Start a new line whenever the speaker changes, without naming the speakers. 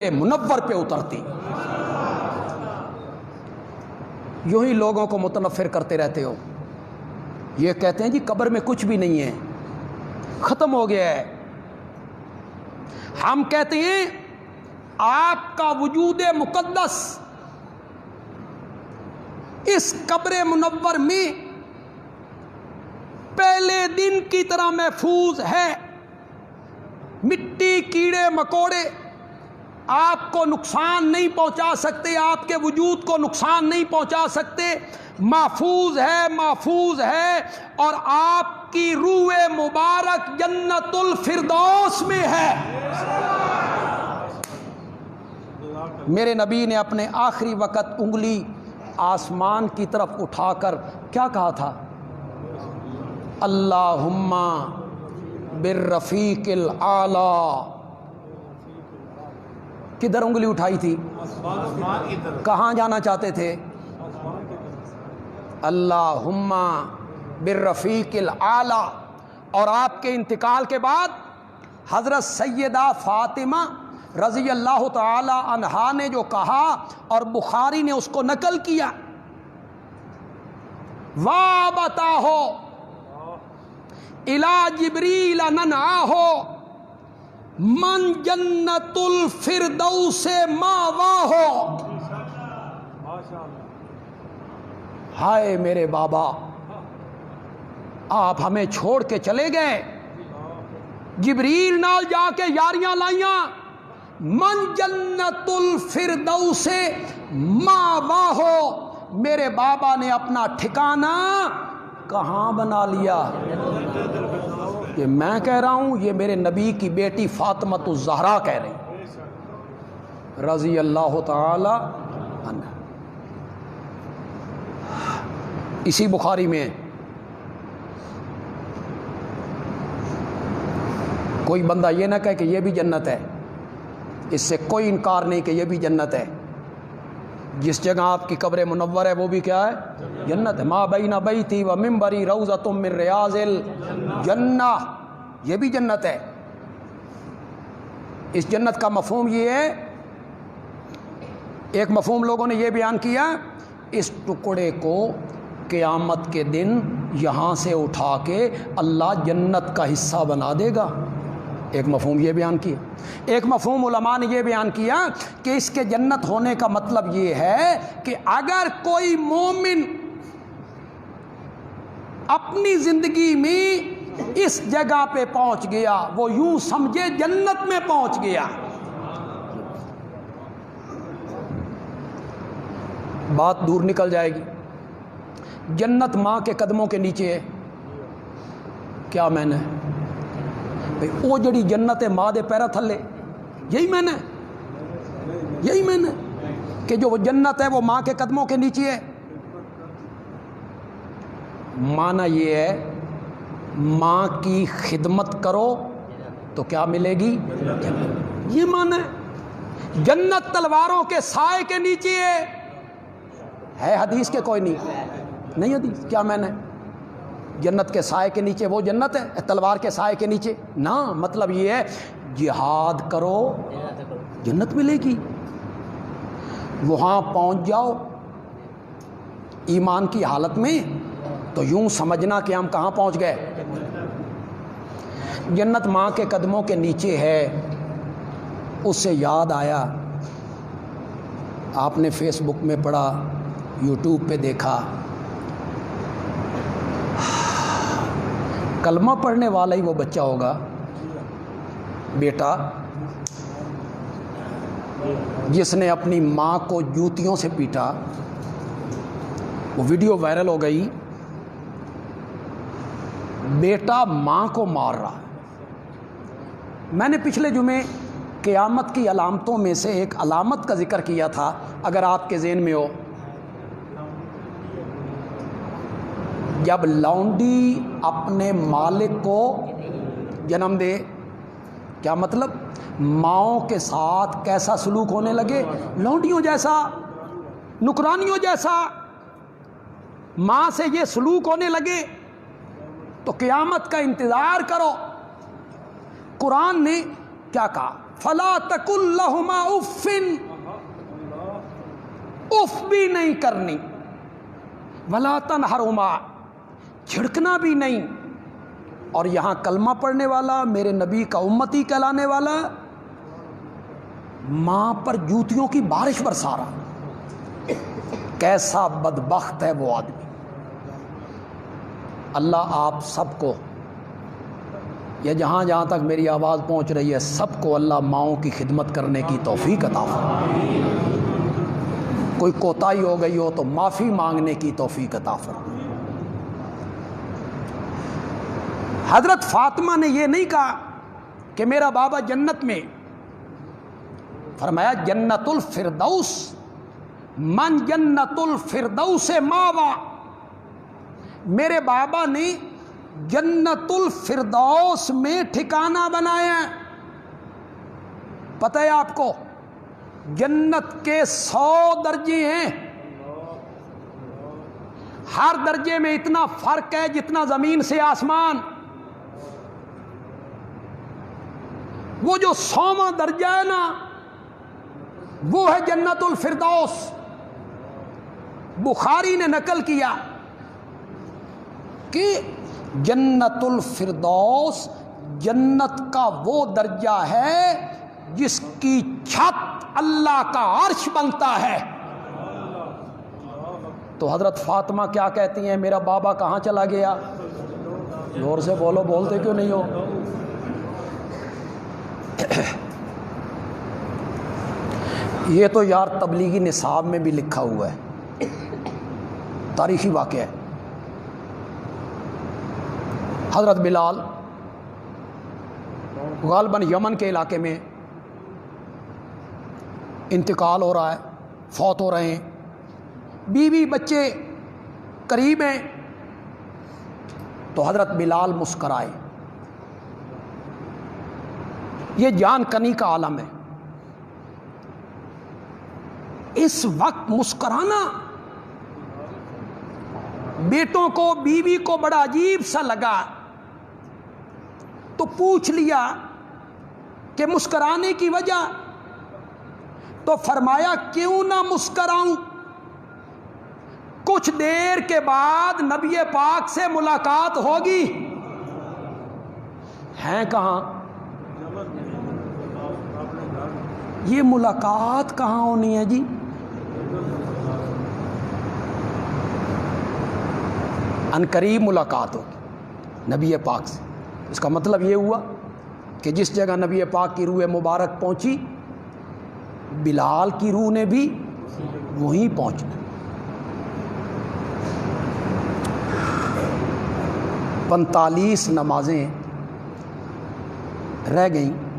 منور پہ اترتی. یوں ہی لوگوں کو متنفر کرتے رہتے ہو. یہ کہتے ہیں جی قبر میں کچھ بھی نہیں ہے, ختم ہو گیا ہے. ہم کہتے ہیں آپ کا وجود مقدس اس قبر منور میں پہلے دن کی طرح محفوظ ہے. مٹی کیڑے مکوڑے آپ کو نقصان نہیں پہنچا سکتے, آپ کے وجود کو نقصان نہیں پہنچا سکتے. محفوظ ہے اور آپ کی روح مبارک جنت الفردوس میں ہے. میرے نبی نے اپنے آخری وقت انگلی آسمان کی طرف اٹھا کر کیا کہا تھا؟ اللہم بالرفیق الاعلی. کدھر انگلی اٹھائی تھی؟ کہاں جانا چاہتے تھے؟ اللہم بالرفیق الاعلی. اور آپ کے انتقال کے بعد حضرت سیدہ فاطمہ رضی اللہ تعالی عنہا نے جو کہا, اور بخاری نے اس کو نقل کیا, وابتاہو الی جبریل ننعاہو من جنت الفردوس ماواہو. ہائے میرے بابا, آپ ہمیں چھوڑ کے چلے گئے, جبریل نال جا کے یاریاں لائیاں, من جنت الفردوس ماواہو. میرے بابا نے اپنا ٹھکانہ کہاں بنا لیا؟ یہ میں کہہ رہا ہوں, یہ میرے نبی کی بیٹی فاطمہ الزہرا کہہ رہی رضی اللہ تعالی عنہ. اسی بخاری میں کوئی بندہ یہ نہ کہے کہ یہ بھی جنت ہے, اس سے کوئی انکار نہیں کہ یہ بھی جنت ہے. جس جگہ آپ کی قبر منور ہے وہ بھی کیا ہے؟ جنت ہے. ما بین بیتی و منبری روضۃ من ریاض الجنہ, یہ بھی جنت ہے. اس جنت کا مفہوم یہ ہے, ایک مفہوم لوگوں نے یہ بیان کیا, اس ٹکڑے کو قیامت کے دن یہاں سے اٹھا کے اللہ جنت کا حصہ بنا دے گا. ایک مفہوم یہ بیان کیا. ایک مفہوم علماء نے یہ بیان کیا کہ اس کے جنت ہونے کا مطلب یہ ہے کہ اگر کوئی مومن اپنی زندگی میں اس جگہ پہ پہنچ گیا, وہ یوں سمجھے جنت میں پہنچ گیا. بات دور نکل جائے گی. جنت ماں کے قدموں کے نیچے ہے. کیا میں نے وہ جڑی جنت ہے ماں دے پیرا تھلے, یہی میں نے کہ جو وہ جنت ہے وہ ماں کے قدموں کے نیچے ہے. معنی یہ ہے ماں کی خدمت کرو تو کیا ملے گی؟ جنت. یہ معنی ہے. جنت تلواروں کے سائے کے نیچے ہے حدیث کے کوئی نہیں حدیث. کیا میں نے جنت کے سائے کے نیچے وہ جنت ہے, تلوار کے سائے کے نیچے نہ. مطلب یہ ہے جہاد کرو جنت ملے گی. وہاں پہنچ جاؤ ایمان کی حالت میں تو یوں سمجھنا کہ ہم کہاں پہنچ گئے. جنت ماں کے قدموں کے نیچے ہے. اس سے یاد آیا, آپ نے فیس بک میں پڑھا, یوٹیوب پہ دیکھا, کلمہ پڑھنے والا ہی وہ بچہ ہوگا, بیٹا, جس نے اپنی ماں کو جوتیوں سے پیٹا. وہ ویڈیو وائرل ہو گئی, بیٹا ماں کو مار رہا. میں نے پچھلے جمعے قیامت کی علامتوں میں سے ایک علامت کا ذکر کیا تھا, اگر آپ کے ذہن میں ہو. جب لونڈی اپنے مالک کو جنم دے, کیا مطلب؟ ماؤں کے ساتھ کیسا سلوک ہونے لگے؟ لونڈیوں جیسا, نکرانیوں جیسا. ماں سے یہ سلوک ہونے لگے تو قیامت کا انتظار کرو. قرآن نے کیا کہا؟ فلا تقل لہما اف، اف بھی نہیں کرنی، ولا تنہرہما، جھڑکنا بھی نہیں۔ اور یہاں کلمہ پڑھنے والا، میرے نبی کا امتی کہلانے والا، ماں پر جوتیوں کی بارش برسا رہا۔ کیسا بدبخت ہے وہ آدمی۔ اللہ آپ سب کو، یا جہاں جہاں تک میری آواز پہنچ رہی ہے، سب کو اللہ ماؤں کی خدمت کرنے کی توفیق عطا فرمائے۔ کوئی کوتاہی ہو گئی ہو تو معافی مانگنے کی توفیق عطا فرمائے۔ حضرت فاطمہ نے یہ نہیں کہا کہ میرا بابا جنت میں، فرمایا جنت الفردوس، من جنت الفردوس ماوا، میرے بابا نے جنت الفردوس میں ٹھکانہ بنایا۔ پتہ ہے آپ کو جنت کے 100 درجے ہیں، ہر درجے میں اتنا فرق ہے جتنا زمین سے آسمان۔ وہ جو 100واں درجہ ہے نا، وہ ہے جنت الفردوس۔ بخاری نے نقل کیا کہ جنت الفردوس جنت کا وہ درجہ ہے جس کی چھت اللہ کا عرش بنتا ہے۔ تو حضرت فاطمہ کیا کہتی ہیں؟ میرا بابا کہاں چلا گیا؟ زور سے بولو، بولتے کیوں نہیں ہو؟ یہ تو یار تبلیغی نصاب میں بھی لکھا ہوا ہے، تاریخی واقعہ ہے۔ حضرت بلال غالباً یمن کے علاقے میں انتقال ہو رہا ہے، فوت ہو رہے ہیں، بیوی بچے قریب ہیں، تو حضرت بلال مسکرائے۔ یہ جان کنی کا عالم ہے۔ اس وقت مسکرانا بیٹوں کو، بیوی کو بڑا عجیب سا لگا، تو پوچھ لیا کہ مسکرانے کی وجہ؟ تو فرمایا کیوں نہ مسکراؤں، کچھ دیر کے بعد نبی پاک سے ملاقات ہوگی۔ ہیں کہاں؟ یہ ملاقات کہاں ہونی ہے جی؟ عنقریب ملاقات ہوگی نبی پاک سے۔ اس کا مطلب یہ ہوا کہ جس جگہ نبی پاک کی روح مبارک پہنچی، بلال کی روح نے بھی وہیں پہنچنا۔ 45 نمازیں رہ گئیں،